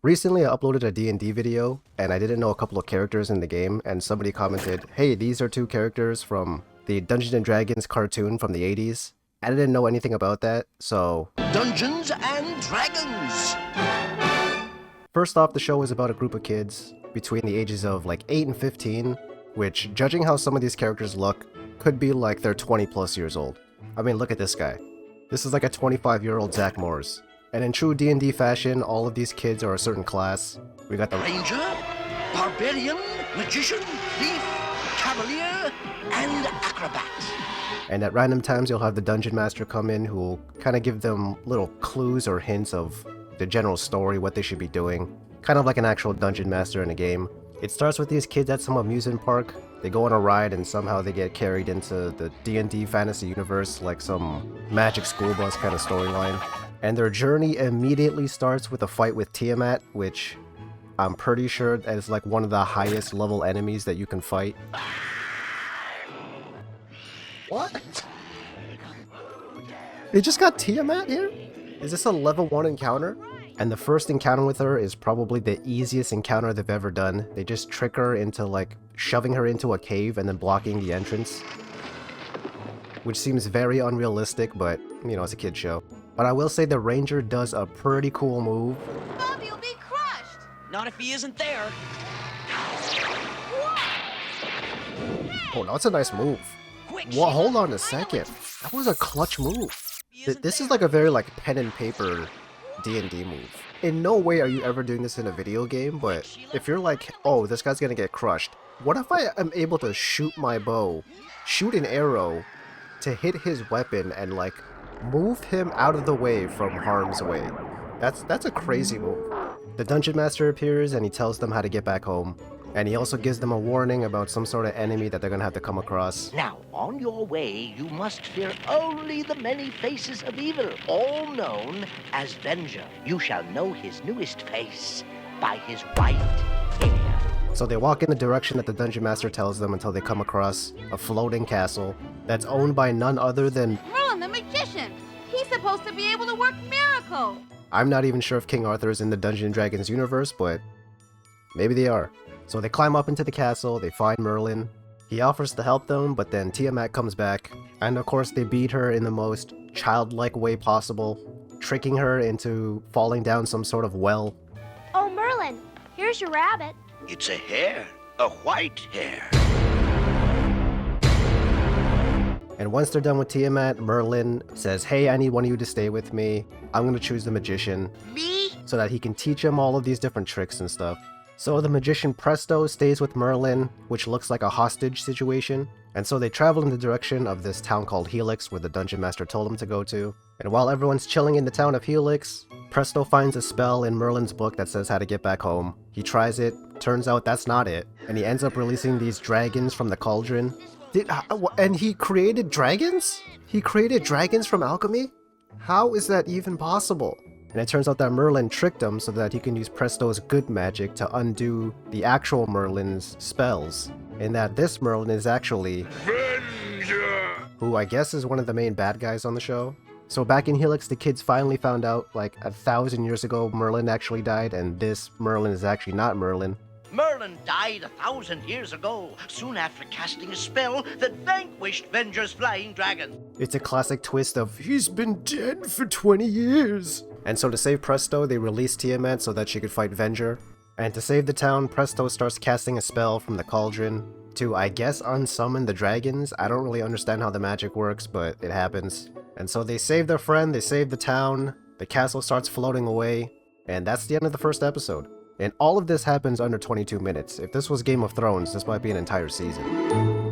Recently, I uploaded a D&D video, and I didn't know a couple of characters in the game, and somebody commented, hey, these are two characters from the Dungeons & Dragons cartoon from the 80s. I didn't know anything about that, so... Dungeons and Dragons! First off, the show is about a group of kids between the ages of like 8 and 15, which, judging how some of these characters look, could be like they're 20 plus years old. I mean, look at this guy. This is like a 25-year-old Zach Morris. And in true D&D fashion, all of these kids are a certain class. We got the Ranger, Barbarian, Magician, Thief, Cavalier, and Acrobat. And at random times, you'll have the Dungeon Master come in who will kind of give them little clues or hints of the general story, what they should be doing. Kind of like an actual Dungeon Master in a game. It starts with these kids at some amusement park. They go on a ride and somehow they get carried into the D&D fantasy universe like some magic school bus kind of storyline. And their journey immediately starts with a fight with Tiamat, which I'm pretty sure that is like one of the highest level enemies that you can fight. What? They just got Tiamat here? Is this a level 1 encounter? And the first encounter with her is probably the easiest encounter they've ever done. They just trick her into like shoving her into a cave and then blocking the entrance. Which seems very unrealistic, but you know, it's a kid's show. But I will say the Ranger does a pretty cool move. Bobby will be crushed! Not if he isn't there. Oh, that's a nice move. Well, hold on a second. That was a clutch move. This is like a very like pen and paper D&D move. In no way are you ever doing this in a video game, but if you're like, oh, this guy's gonna get crushed, what if I am able to shoot my bow, shoot an arrow to hit his weapon and like move him out of the way from harm's way? That's a crazy move. The Dungeon Master appears and he tells them how to get back home. And he also gives them a warning about some sort of enemy that they're gonna have to come across. Now, on your way, you must fear only the many faces of evil, all known as Venger. You shall know his newest face by his white hair. So they walk in the direction that the Dungeon Master tells them until they come across a floating castle that's owned by none other than Merlin the Magician! He's supposed to be able to work miracles! I'm not even sure if King Arthur is in the Dungeons & Dragons universe, but maybe they are. So they climb up into the castle, they find Merlin. He offers to help them, but then Tiamat comes back. And of course they beat her in the most childlike way possible, tricking her into falling down some sort of well. Oh, Merlin, here's your rabbit. It's a hare, a white hare. And once they're done with Tiamat, Merlin says, hey, I need one of you to stay with me. I'm gonna choose the Magician. Me? So that he can teach him all of these different tricks and stuff. So the Magician Presto stays with Merlin, which looks like a hostage situation. And so they travel in the direction of this town called Helix, where the Dungeon Master told them to go to. And while everyone's chilling in the town of Helix, Presto finds a spell in Merlin's book that says how to get back home. He tries it, turns out that's not it, and he ends up releasing these dragons from the cauldron. And he created dragons? He created dragons from alchemy? How is that even possible? And it turns out that Merlin tricked him so that he can use Presto's good magic to undo the actual Merlin's spells. And that this Merlin is actually Venger, who I guess is one of the main bad guys on the show. So back in Helix, the kids finally found out like 1,000 years ago Merlin actually died, and this Merlin is actually not Merlin. Merlin died 1,000 years ago, soon after casting a spell that vanquished Venger's flying dragon. It's a classic twist of, he's been dead for 20 years. And so to save Presto, they release Tiamat so that she could fight Venger. And to save the town, Presto starts casting a spell from the cauldron to, I guess, unsummon the dragons. I don't really understand how the magic works, but it happens. And so they save their friend, they save the town, the castle starts floating away, and that's the end of the first episode. And all of this happens under 22 minutes. If this was Game of Thrones, this might be an entire season.